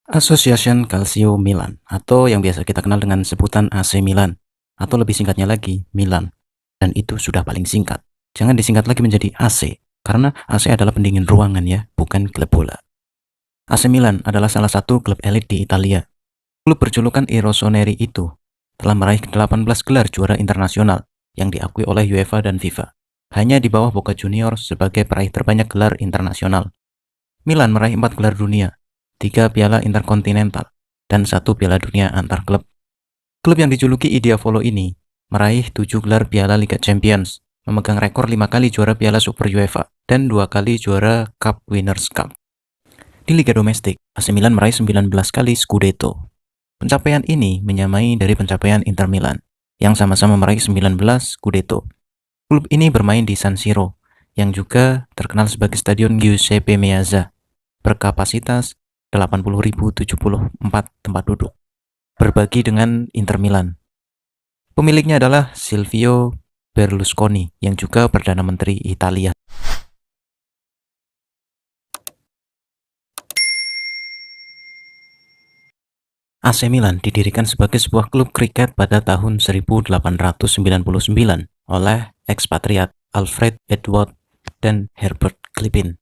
Association Calcio Milan atau yang biasa kita kenal dengan sebutan AC Milan atau lebih singkatnya lagi Milan. Dan itu sudah paling singkat. Jangan disingkat lagi menjadi AC karena AC adalah pendingin ruangan ya, bukan klub bola. AC Milan adalah salah satu klub elit di Italia. Klub berjulukan I Rossoneri itu telah meraih 18 gelar juara internasional yang diakui oleh UEFA dan FIFA. Hanya di bawah Boca Juniors sebagai peraih terbanyak gelar internasional. Milan meraih 4 gelar dunia, 3 piala interkontinental, dan 1 piala dunia antar klub. Klub yang dijuluki I Diavolo ini meraih 7 gelar piala Liga Champions, memegang rekor 5 kali juara piala Super UEFA, dan 2 kali juara Cup Winners' Cup. Di Liga Domestik, AC Milan meraih 19 kali Scudetto. Pencapaian ini menyamai dari pencapaian Inter Milan, yang sama-sama meraih 19 Scudetto. Klub ini bermain di San Siro, yang juga terkenal sebagai Stadion Giuseppe Meazza, berkapasitas 80.074 tempat duduk, berbagi dengan Inter Milan. Pemiliknya adalah Silvio Berlusconi yang juga Perdana Menteri Italia. AC Milan didirikan sebagai sebuah klub kriket pada tahun 1899 oleh ekspatriat Alfred Edward dan Herbert Clippin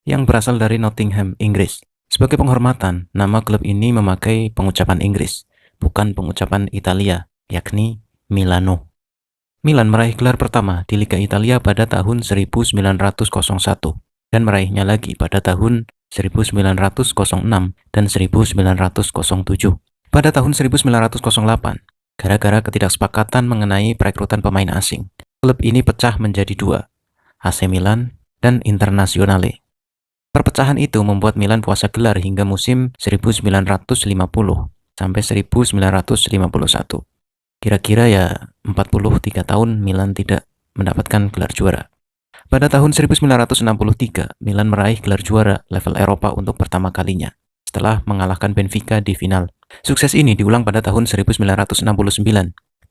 yang berasal dari Nottingham, Inggris. Sebagai penghormatan, nama klub ini memakai pengucapan Inggris, bukan pengucapan Italia, yakni Milano. Milan meraih gelar pertama di Liga Italia pada tahun 1901 dan meraihnya lagi pada tahun 1906 dan 1907. Pada tahun 1908, gara-gara ketidaksepakatan mengenai perekrutan pemain asing, klub ini pecah menjadi dua, AC Milan dan Internazionale. Perpecahan itu membuat Milan puasa gelar hingga musim 1950 sampai 1951. Kira-kira ya 43 tahun Milan tidak mendapatkan gelar juara. Pada tahun 1963, Milan meraih gelar juara level Eropa untuk pertama kalinya setelah mengalahkan Benfica di final. Sukses ini diulang pada tahun 1969,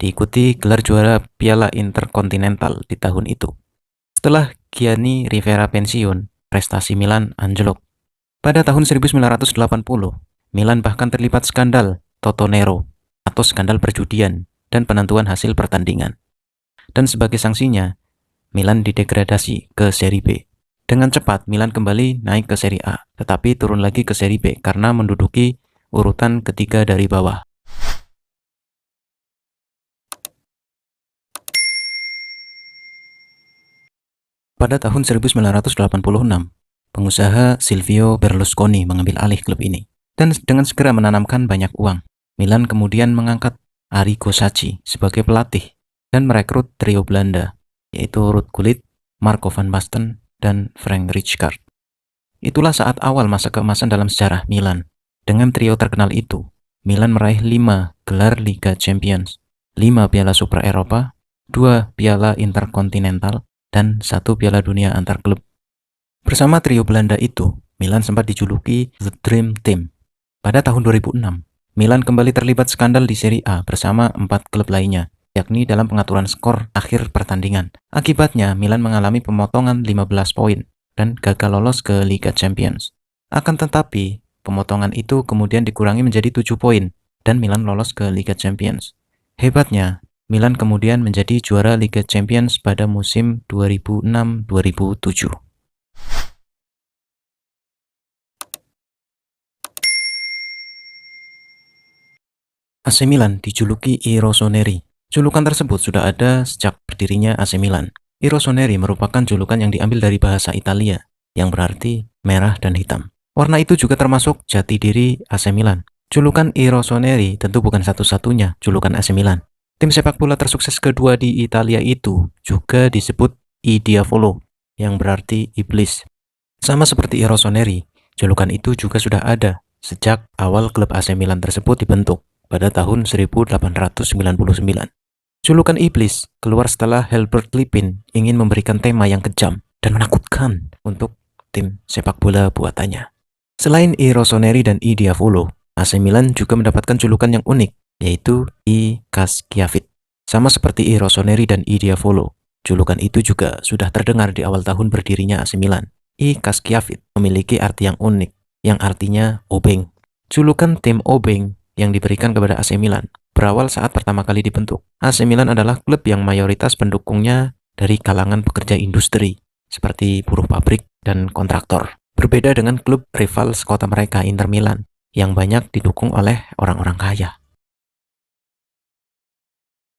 diikuti gelar juara Piala Interkontinental di tahun itu. Setelah Gianni Rivera pensiun, prestasi Milan anjlok. Pada tahun 1980, Milan bahkan terlibat skandal Totonero atau skandal perjudian dan penentuan hasil pertandingan. Dan sebagai sanksinya, Milan didegradasi ke Serie B. Dengan cepat, Milan kembali naik ke Serie A, tetapi turun lagi ke Serie B karena menduduki urutan ketiga dari bawah. Pada tahun 1986, pengusaha Silvio Berlusconi mengambil alih klub ini dan dengan segera menanamkan banyak uang. Milan kemudian mengangkat Arrigo Sacchi sebagai pelatih dan merekrut trio Belanda, yaitu Ruud Gullit, Marco van Basten, dan Frank Rijkaard. Itulah saat awal masa keemasan dalam sejarah Milan. Dengan trio terkenal itu, Milan meraih 5 gelar Liga Champions, 5 piala Super Eropa, 2 piala Interkontinental, dan 1 piala dunia antar klub. Bersama trio Belanda itu, Milan sempat dijuluki The Dream Team. Pada tahun 2006, Milan kembali terlibat skandal di Serie A bersama 4 klub lainnya, yakni dalam pengaturan skor akhir pertandingan. Akibatnya, Milan mengalami pemotongan 15 poin dan gagal lolos ke Liga Champions. Akan tetapi, pemotongan itu kemudian dikurangi menjadi 7 poin dan Milan lolos ke Liga Champions. Hebatnya, Milan kemudian menjadi juara Liga Champions pada musim 2006-2007. AC Milan dijuluki I Rossoneri. Julukan tersebut sudah ada sejak berdirinya AC Milan. I Rossoneri merupakan julukan yang diambil dari bahasa Italia, yang berarti merah dan hitam. Warna itu juga termasuk jati diri AC Milan. Julukan I Rossoneri tentu bukan satu-satunya julukan AC Milan. Tim sepak bola tersukses kedua di Italia itu juga disebut I Diavolo, yang berarti iblis. Sama seperti I Rossoneri, julukan itu juga sudah ada sejak awal klub AC Milan tersebut dibentuk pada tahun 1899. Julukan iblis keluar setelah Herbert Clippin ingin memberikan tema yang kejam dan menakutkan untuk tim sepak bola buatannya. Selain I Rossoneri dan I Diavolo, AC Milan juga mendapatkan julukan yang unik, yaitu I Caschiavit. Sama seperti I Rossoneri dan I Diavolo, julukan itu juga sudah terdengar di awal tahun berdirinya AC Milan. I Caschiavit memiliki arti yang unik, yang artinya obeng. Julukan tim Obeng yang diberikan kepada AC Milan berawal saat pertama kali dibentuk. AC Milan adalah klub yang mayoritas pendukungnya dari kalangan pekerja industri, seperti buruh pabrik dan kontraktor. Berbeda dengan klub rival sekota mereka, Inter Milan, yang banyak didukung oleh orang-orang kaya.